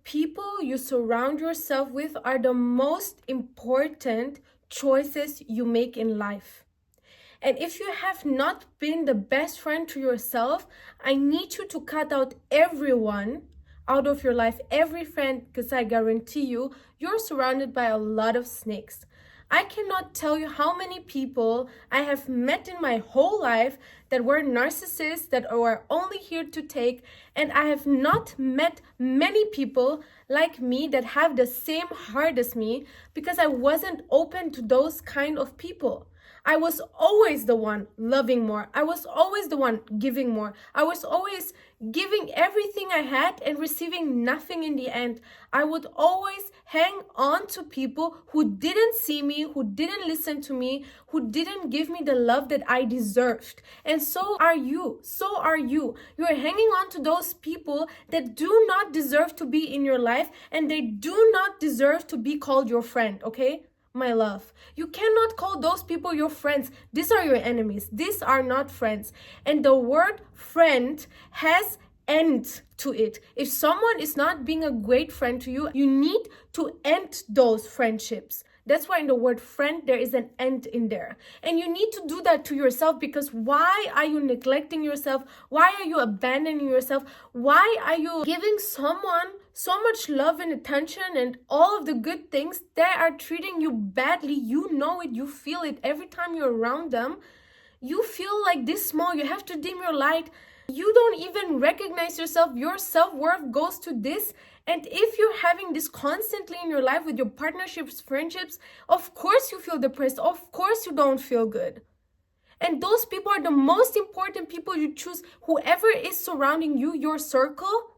People you surround yourself with are the most important choices you make in life. And if you have not been the best friend to yourself, I need you to cut out everyone out of your life, every friend, because I guarantee you, you're surrounded by a lot of snakes. I cannot tell you how many people I have met in my whole life that were narcissists, that were only here to take, and I have not met many people like me that have the same heart as me because I wasn't open to those kind of people. I was always the one loving more. I was always the one giving more. I was always giving everything I had and receiving nothing in the end. I would always hang on to people who didn't see me, who didn't listen to me, who didn't give me the love that I deserved. And so are you. So are you. You're hanging on to those people that do not deserve to be in your life, and they do not deserve to be called your friend, okay? My love, you cannot call those people your friends. These are your enemies. These are not friends. And the word friend has end to it. If someone is not being a great friend to you, you need to end those friendships. That's why in the word friend, there is an end in there. And you need to do that to yourself, because why are you neglecting yourself? Why are you abandoning yourself? Why are you giving someone so much love and attention and all of the good things? They are treating you badly. You know it. You feel it every time you're around them. You feel like this small. You have to dim your light. You don't even recognize yourself. Your self-worth goes to this. And if you're having this constantly in your life with your partnerships, friendships, of course you feel depressed. Of course you don't feel good. And those people are the most important people you choose. Whoever is surrounding you, your circle,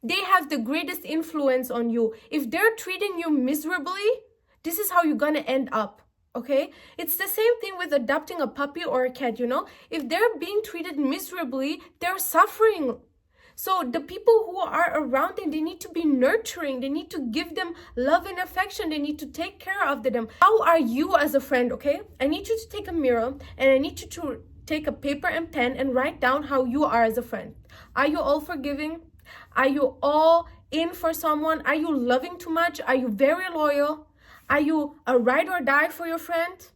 they have the greatest influence on you. If they're treating you miserably, this is how you're gonna end up. Okay, it's the same thing with adopting a puppy or a cat, you know. If they're being treated miserably, they're suffering. So the people who are around them, they need to be nurturing. They need to give them love and affection. They need to take care of them. How are you as a friend, okay? I need you to take a mirror and I need you to take a paper and pen and write down how you are as a friend. Are you all forgiving? Are you all in for someone? Are you loving too much? Are you very loyal? Are you a ride or die for your friend?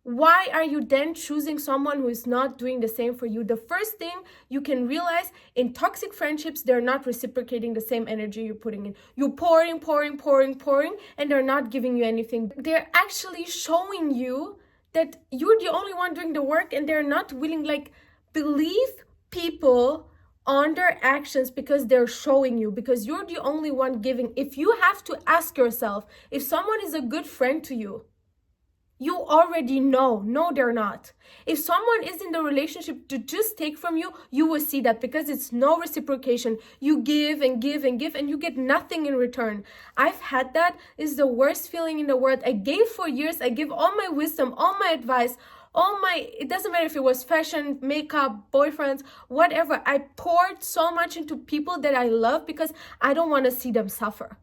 Why are you then choosing someone who is not doing the same for you? The first thing you can realize, in toxic friendships, they're not reciprocating the same energy you're putting in. You're pouring, and they're not giving you anything. They're actually showing you that you're the only one doing the work, and they're not willing. Like, believe people on their actions because they're showing you, because you're the only one giving. If you have to ask yourself if someone is a good friend to you, you already know. No, they're not. If someone is in the relationship to just take from you, you will see that, because it's no reciprocation. You give and give and give and you get nothing in return. I've had that. It's the worst feeling in the world. I gave for years. I give all my wisdom, all my advice, it doesn't matter if it was fashion, makeup, boyfriends, whatever. I poured so much into people that I love because I don't want to see them suffer.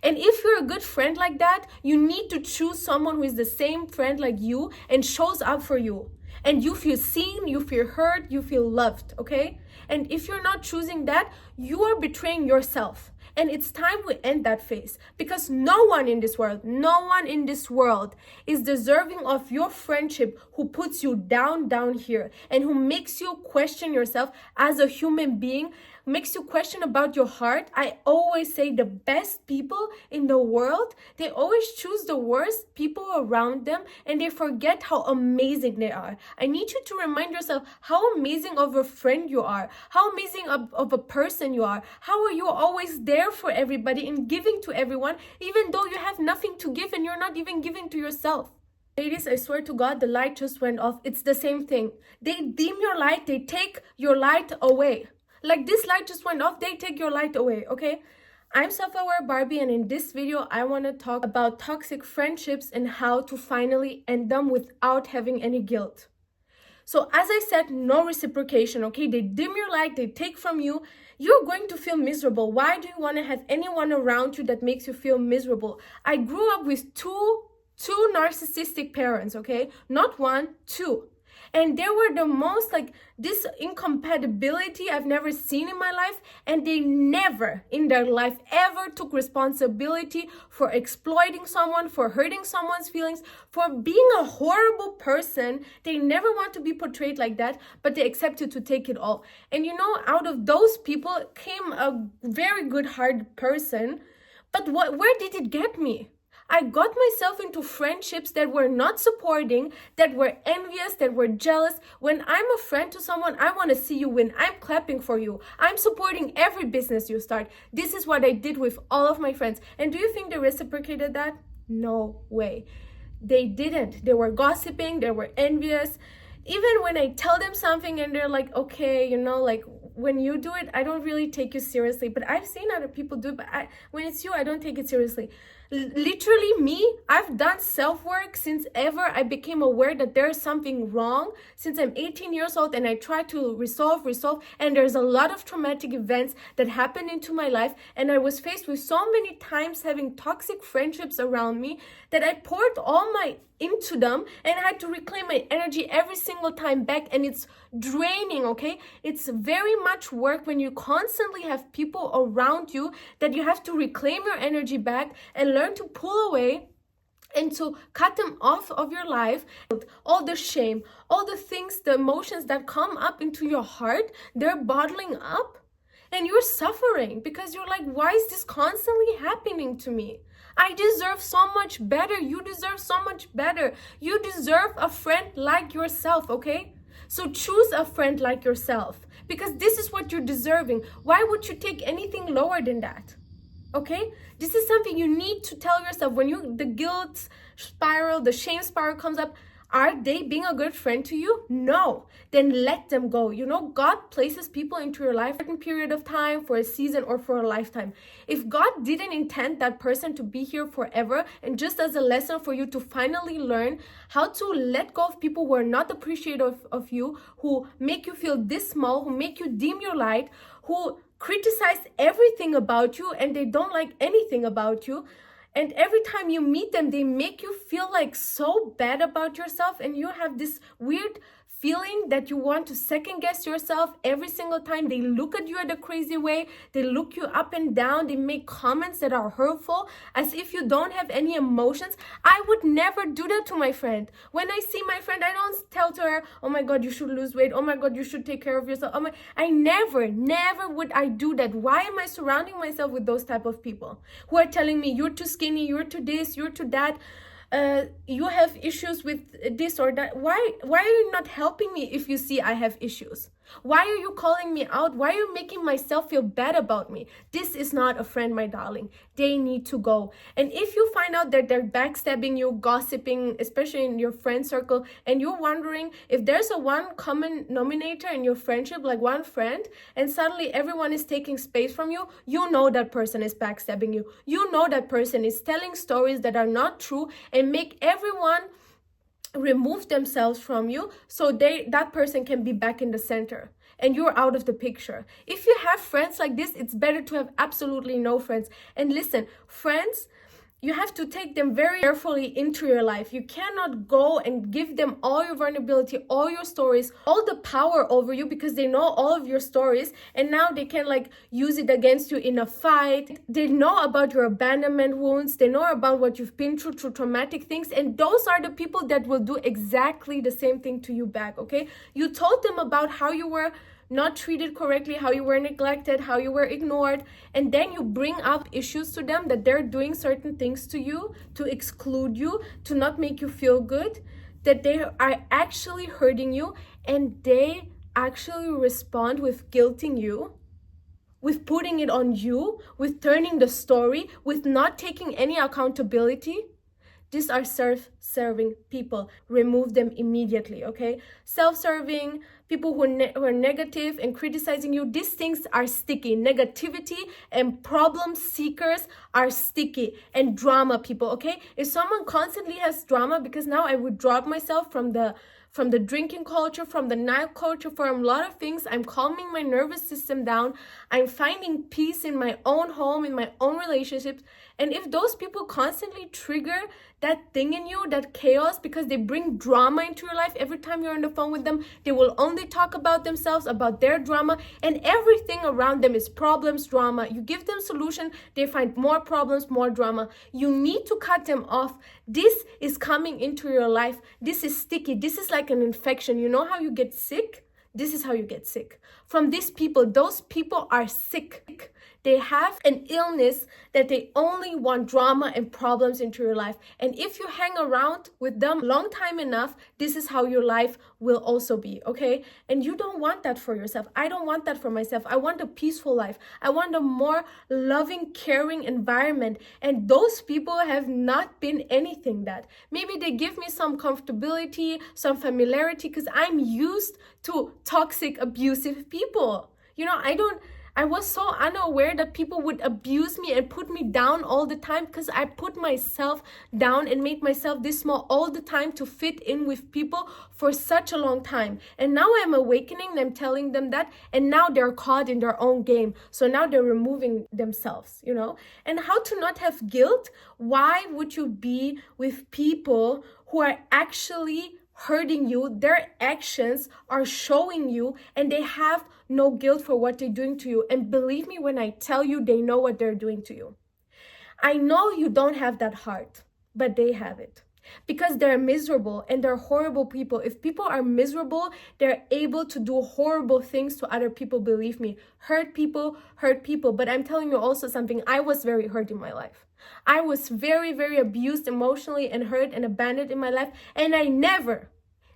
And if you're a good friend like that, you need to choose someone who is the same friend like you and shows up for you. And you feel seen, you feel heard, you feel loved, okay? And if you're not choosing that, you are betraying yourself. And it's time we end that phase, because no one in this world is deserving of your friendship who puts you down here and who makes you question yourself as a human being, makes you question about your heart. I always say the best people in the world, they always choose the worst people around them and they forget how amazing they are. I need you to remind yourself how amazing of a friend you are, how amazing of a person you are. How are you always there for everybody and giving to everyone, even though you have nothing to give and you're not even giving to yourself? Ladies, I swear to God, the light just went off. It's the same thing. They dim your light, they take your light away. Like this light just went off, they take your light away, okay? I'm Self-Aware Barbie, and in this video, I want to talk about toxic friendships and how to finally end them without having any guilt. So as I said, no reciprocation, okay? They dim your light, they take from you. You're going to feel miserable. Why do you want to have anyone around you that makes you feel miserable? I grew up with two narcissistic parents, okay? Not one, two. And they were the most like this incompatibility I've never seen in my life, and they never in their life ever took responsibility for exploiting someone, for hurting someone's feelings, for being a horrible person. They never want to be portrayed like that, but they accepted to take it all. And you know, out of those people came a very good hearted person. But where did it get me? I got myself into friendships that were not supporting, that were envious, that were jealous. When I'm a friend to someone, I want to see you win. I'm clapping for you. I'm supporting every business you start. This is what I did with all of my friends. And do you think they reciprocated that? No way. They didn't. They were gossiping, they were envious. Even when I tell them something and they're like, okay, you know, like when you do it, I don't really take you seriously. But I've seen other people do it, but when it's you, I don't take it seriously. Literally me, I've done self-work since ever I became aware that there's something wrong, since I'm 18 years old, and I try to resolve, and there's a lot of traumatic events that happened into my life, and I was faced with so many times having toxic friendships around me that I poured all my into them, and I had to reclaim my energy every single time back, and it's draining, okay? It's very much work when you constantly have people around you that you have to reclaim your energy back and learn to pull away and to cut them off of your life. All the shame, all the things, the emotions that come up into your heart, they're bottling up, and you're suffering because you're like, why is this constantly happening to me? I deserve so much better. You deserve so much better. You deserve a friend like yourself, okay? So choose a friend like yourself, because this is what you're deserving. Why would you take anything lower than that? Okay? This is something you need to tell yourself when the guilt spiral, the shame spiral comes up. Are they being a good friend to you? No. Then let them go. You know, God places people into your life for a certain period of time, for a season, or for a lifetime. If God didn't intend that person to be here forever, and just as a lesson for you to finally learn how to let go of people who are not appreciative of you, who make you feel this small, who make you dim your light, who criticize everything about you, and they don't like anything about you. And every time you meet them, they make you feel like so bad about yourself, and you have this weird feeling that you want to second guess yourself every single time they look at you in a crazy way. They look you up and down. They make comments that are hurtful as if you don't have any emotions. I would never do that to my friend. When I see my friend, I don't tell to her, oh my God, you should lose weight. Oh my God, you should take care of yourself. I never would I do that. Why am I surrounding myself with those type of people who are telling me you're too skinny, you're too this, you're too that? You have issues with this or that. Why are you not helping me if you see I have issues? Why are you calling me out? Why are you making myself feel bad about me? This is not a friend, my darling. They need to go. And if you find out that they're backstabbing you, gossiping, especially in your friend circle, and you're wondering if there's a one common denominator in your friendship, like one friend, and suddenly everyone is taking space from you, you know that person is backstabbing you. You know that person is telling stories that are not true and make everyone remove themselves from you so that person can be back in the center and you're out of the picture. If you have friends like this, it's better to have absolutely no friends. And listen, friends, you have to take them very carefully into your life. You cannot go and give them all your vulnerability, all your stories, all the power over you, because they know all of your stories, and now they can like use it against you in a fight. They know about your abandonment wounds. They know about what you've been through traumatic things, and those are the people that will do exactly the same thing to you back, okay? You told them about how you were not treated correctly, how you were neglected, how you were ignored, and then you bring up issues to them that they're doing certain things to you to exclude you, to not make you feel good, that they are actually hurting you, and they actually respond with guilting you, with putting it on you, with turning the story, with not taking any accountability. These are self-serving people. Remove them immediately, okay? Self-serving, people who are negative and criticizing you, these things are sticky. Negativity and problem seekers are sticky. And drama people, okay? If someone constantly has drama, because now I would drop myself from from the drinking culture, from the night culture, from a lot of things. I'm calming my nervous system down. I'm finding peace in my own home, in my own relationships. And if those people constantly trigger that thing in you, that chaos, because they bring drama into your life every time you're on the phone with them, they will only talk about themselves, about their drama, and everything around them is problems, drama. You give them solution, they find more problems, more drama. You need to cut them off. This is coming into your life. This is sticky. This is like an infection. You know how you get sick? This is how you get sick. From these people, those people are sick. They have an illness that they only want drama and problems into your life. And if you hang around with them long time enough, this is how your life will also be, okay? And you don't want that for yourself. I don't want that for myself. I want a peaceful life. I want a more loving, caring environment. And those people have not been anything that. Maybe they give me some comfortability, some familiarity, because I'm used to toxic, abusive people. You know, I was so unaware that people would abuse me and put me down all the time, because I put myself down and made myself this small all the time to fit in with people for such a long time. And now I'm awakening, I'm telling them that, and now they're caught in their own game. So now they're removing themselves, you know? And how to not have guilt? Why would you be with people who are actually hurting you? Their actions are showing you, and they have no guilt for what they're doing to you. And believe me when I tell you, they know what they're doing to you. I know you don't have that heart, but they have it, because they're miserable and they're horrible people. If people are miserable, they're able to do horrible things to other people. Believe me, hurt people. But I'm telling you also something. I was very hurt in my life. I was very, very abused emotionally and hurt and abandoned in my life. And I never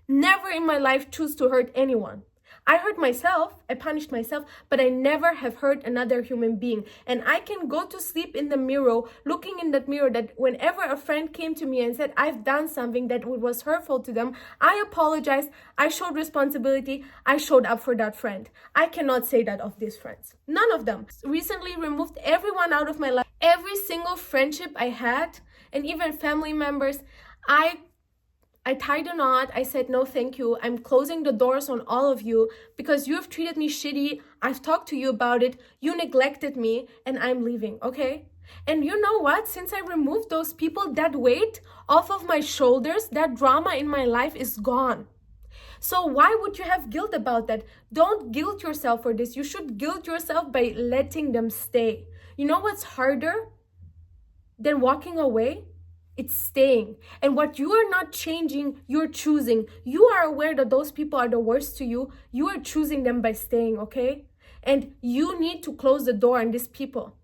in my life choose to hurt anyone. I hurt myself, I punished myself, but I never have hurt another human being. And I can go to sleep in the mirror, looking in that mirror, that whenever a friend came to me and said, I've done something that was hurtful to them, I apologized, I showed responsibility, I showed up for that friend. I cannot say that of these friends. None of them. Recently removed everyone out of my life. Every single friendship I had, and even family members, I tied a knot. I said, no, thank you. I'm closing the doors on all of you because you have treated me shitty. I've talked to you about it. You neglected me, and I'm leaving, okay? And you know what? Since I removed those people, that weight off of my shoulders, that drama in my life is gone. So why would you have guilt about that? Don't guilt yourself for this. You should guilt yourself by letting them stay. You know what's harder than walking away? It's staying. And what you are not changing, you're choosing. You are aware that those people are the worst to you. You are choosing them by staying, okay? And you need to close the door on these people.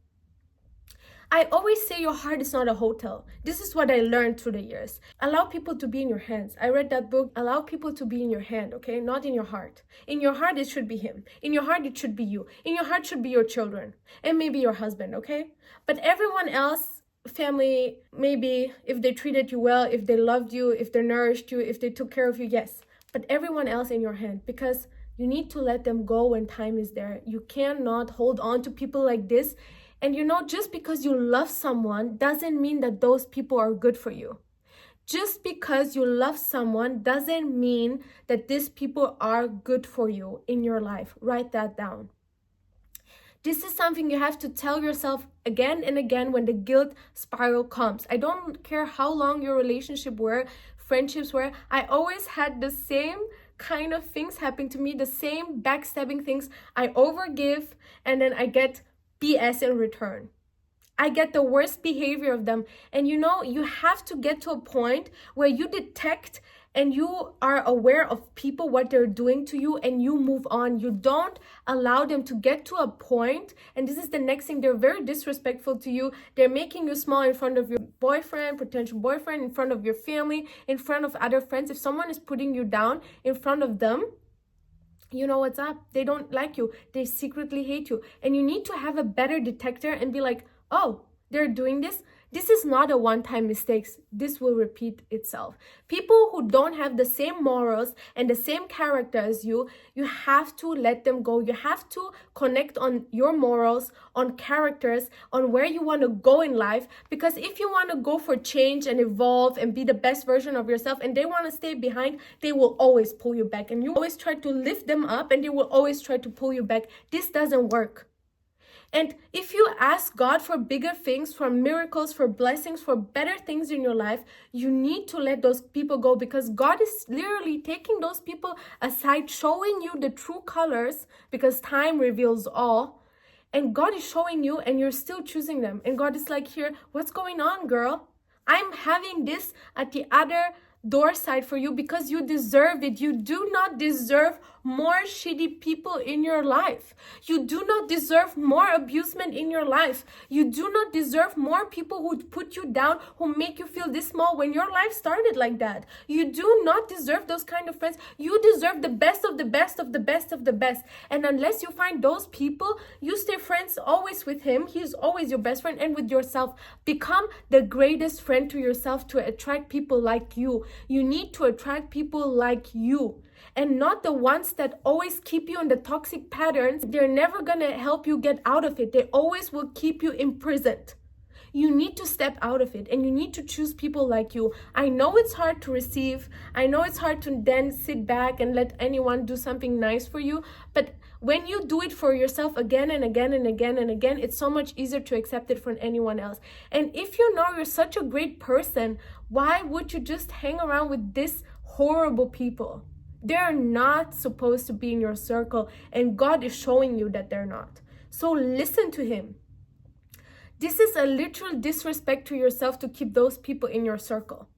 I always say your heart is not a hotel. This is what I learned through the years. Allow people to be in your hands. I read that book, Allow People to Be in Your Hand, okay? Not in your heart. In your heart, it should be him. In your heart, it should be you. In your heart should be your children. And maybe your husband, okay? But everyone else, family, maybe if they treated you well, if they loved you, if they nourished you, if they took care of you, yes. But everyone else in your hand, because you need to let them go when time is there. You cannot hold on to people like this. And you know, just because you love someone doesn't mean that those people are good for you. Just because you love someone doesn't mean that these people are good for you in your life. Write that down. This is something you have to tell yourself again and again when the guilt spiral comes. I don't care how long your relationship were, friendships were. I always had the same kind of things happen to me, the same backstabbing things. I overgive and then I get BS in return. I get the worst behavior of them. And you know, you have to get to a point where you detect and you are aware of people, what they're doing to you, and you move on. You don't allow them to get to a point, and this is the next thing, they're very disrespectful to you. They're making you small in front of your boyfriend, potential boyfriend, in front of your family, in front of other friends. If someone is putting you down in front of them, you know what's up. They don't like you. They secretly hate you. And you need to have a better detector and be like, oh, they're doing this. This is not a one-time mistake. This will repeat itself. People who don't have the same morals and the same character as you have to let them go. You have to connect on your morals, on characters, on where you want to go in life. Because if you want to go for change and evolve and be the best version of yourself, and they want to stay behind, they will always pull you back. And you always try to lift them up, and they will always try to pull you back. This doesn't work. And if you ask God for bigger things, for miracles, for blessings, for better things in your life, you need to let those people go, because God is literally taking those people aside, showing you the true colors, because time reveals all. And God is showing you, and you're still choosing them. And God is like, here, what's going on, girl? I'm having this at the other door side for you because you deserve it. You do not deserve more shitty people in your life. You do not deserve more abusement in your life. You do not deserve more people who put you down, who make you feel this small when your life started like that. You do not deserve those kind of friends. You deserve the best of the best of the best of the best. And unless you find those people, you stay friends always with him. He's always your best friend, and with yourself. Become the greatest friend to yourself to attract people like you. You need to attract people like you, and not the ones that always keep you in the toxic patterns. They're never gonna help you get out of it. They always will keep you imprisoned. You need to step out of it, and you need to choose people like you. I know it's hard to receive. I know it's hard to then sit back and let anyone do something nice for you. But when you do it for yourself again and again and again and again, it's so much easier to accept it from anyone else. And if you know you're such a great person, why would you just hang around with this horrible people? They're not supposed to be in your circle, and God is showing you that they're not. So listen to him. This is a literal disrespect to yourself to keep those people in your circle.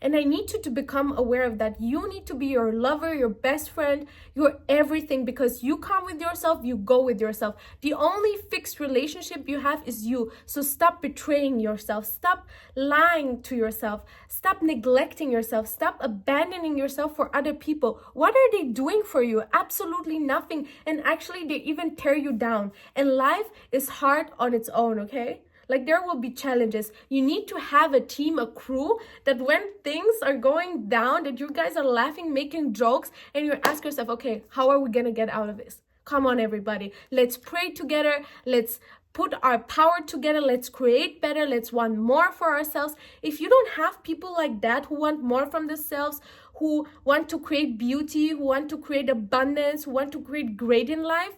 And I need you to become aware of that. You need to be your lover, your best friend, your everything, because you come with yourself, you go with yourself. The only fixed relationship you have is you. So stop betraying yourself. Stop lying to yourself. Stop neglecting yourself. Stop abandoning yourself for other people. What are they doing for you? Absolutely nothing. And actually, they even tear you down. And life is hard on its own, okay? Like, there will be challenges. You need to have a team, a crew, that when things are going down, that you guys are laughing, making jokes, and you ask yourself, okay, how are we going to get out of this? Come on, everybody. Let's pray together. Let's put our power together. Let's create better. Let's want more for ourselves. If you don't have people like that who want more from themselves, who want to create beauty, who want to create abundance, who want to create great in life,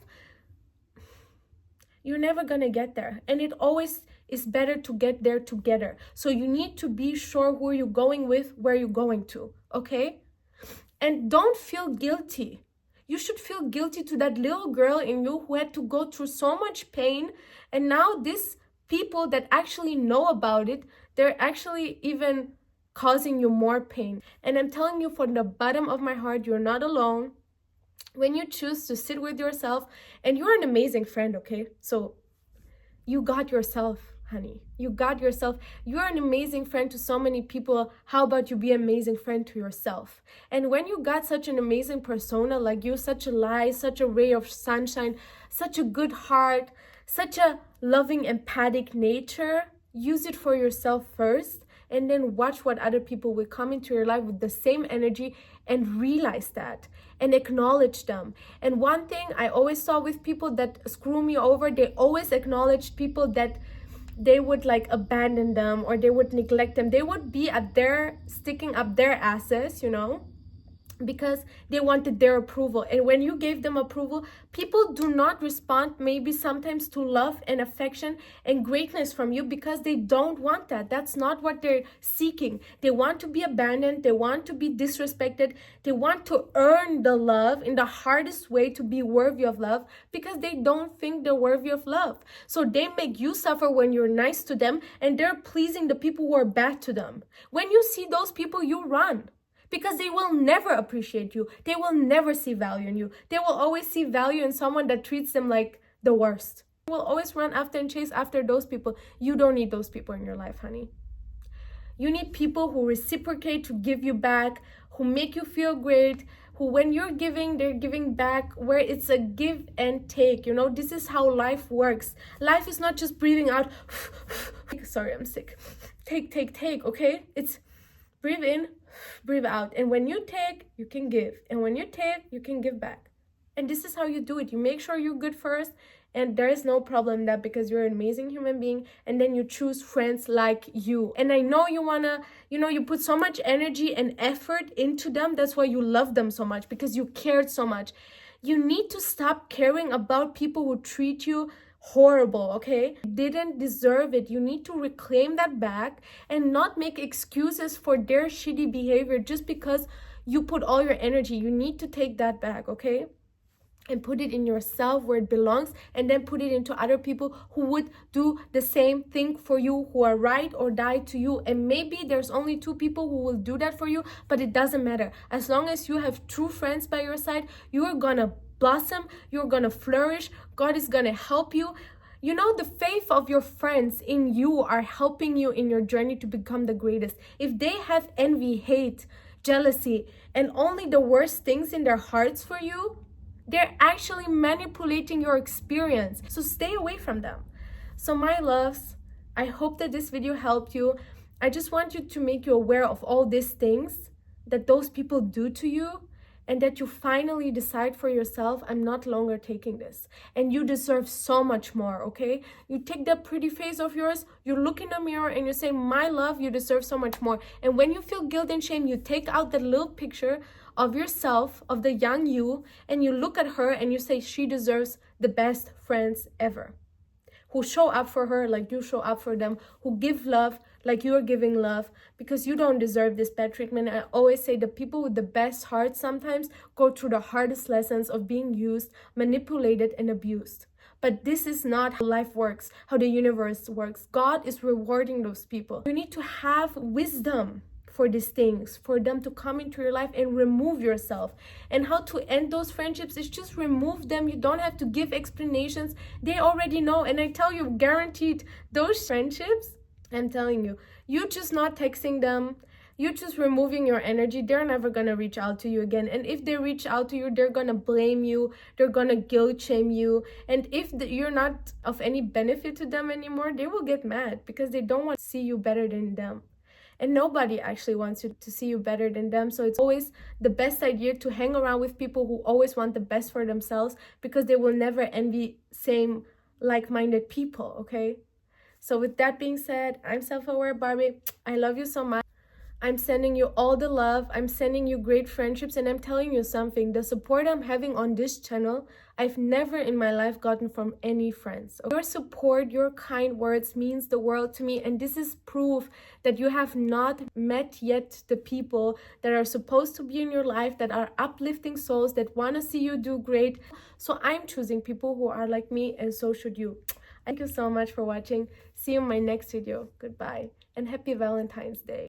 you're never going to get there. And it always is better to get there together. So you need to be sure who you're going with, where you're going to, okay? And don't feel guilty. You should feel guilty to that little girl in you who had to go through so much pain. And now these people that actually know about it, they're actually even causing you more pain. And I'm telling you from the bottom of my heart, you're not alone. When you choose to sit with yourself, and you're an amazing friend, okay? So you got yourself, honey. You got yourself. You're an amazing friend to so many people. How about you be an amazing friend to yourself? And when you got such an amazing persona like you, such a light, such a ray of sunshine, such a good heart, such a loving, empathic nature, use it for yourself first, and then watch what other people will come into your life with the same energy, and realize that and acknowledge them. And one thing I always saw with people that screw me over, they always acknowledged people that they would like abandon them or they would neglect them. They would be at their sticking up their asses, you know, because they wanted their approval. And when you gave them approval, people do not respond maybe sometimes to love and affection and greatness from you, because they don't want that. That's not what they're seeking. They want to be abandoned. They want to be disrespected. They want to earn the love in the hardest way to be worthy of love, because they don't think they're worthy of love. So they make you suffer when you're nice to them, and they're pleasing the people who are bad to them. When you see those people, you run. Because they will never appreciate you. They will never see value in you. They will always see value in someone that treats them like the worst. They will always run after and chase after those people. You don't need those people in your life, honey. You need people who reciprocate, to give you back, who make you feel great, who when you're giving, they're giving back, where it's a give and take. You know, this is how life works. Life is not just breathing out. take. Sorry, I'm sick. Take, okay? It's breathe in, breathe out. And when you take, you can give. And when you take, you can give back. And this is how you do it. You make sure you're good first, and there is no problem in that because you're an amazing human being, and then you choose friends like you. And I know you wanna, you put so much energy and effort into them. That's why you love them so much, because you cared so much. You need to stop caring about people who treat you horrible, okay? You didn't deserve it. You need to reclaim that back and not make excuses for their shitty behavior just because you put all your energy. You need to take that back, okay? And put it in yourself where it belongs, and then put it into other people who would do the same thing for you, who are ride or die to you. And maybe there's only 2 people who will do that for you, but it doesn't matter. As long as you have true friends by your side, you are gonna blossom, you're gonna flourish, God is gonna help you. The faith of your friends in you are helping you in your journey to become the greatest. If they have envy, hate, jealousy, and only the worst things in their hearts for you, they're actually manipulating your experience. So stay away from them. So my loves, I hope that this video helped you. I just want you to make you aware of all these things that those people do to you, and that you finally decide for yourself, I'm not longer taking this. And you deserve so much more, okay? You take that pretty face of yours, you look in the mirror and you say, my love, you deserve so much more. And when you feel guilt and shame, you take out that little picture of yourself, of the young you, and you look at her and you say, she deserves the best friends ever, who show up for her like you show up for them, who give love like you're giving love, because you don't deserve this bad treatment. I always say the people with the best hearts sometimes go through the hardest lessons of being used, manipulated, and abused. But this is not how life works, how the universe works. God is rewarding those people. You need to have wisdom for these things, for them to come into your life, and remove yourself. And how to end those friendships is just remove them. You don't have to give explanations. They already know. And I tell you, guaranteed, those friendships, I'm telling you, you just not texting them, you just removing your energy, they're never gonna reach out to you again. And if they reach out to you, they're gonna blame you, they're gonna guilt shame you. And if you're not of any benefit to them anymore, they will get mad because they don't want to see you better than them. And nobody actually wants you to see you better than them. So it's always the best idea to hang around with people who always want the best for themselves, because they will never envy same like-minded people, okay? So with that being said, I'm Self-Aware Barbie. I love you so much. I'm sending you all the love. I'm sending you great friendships. And I'm telling you something, the support I'm having on this channel, I've never in my life gotten from any friends. Your support, your kind words means the world to me. And this is proof that you have not met yet the people that are supposed to be in your life, that are uplifting souls, that want to see you do great. So I'm choosing people who are like me, and so should you. Thank you so much for watching. See you in my next video. Goodbye and happy Valentine's Day.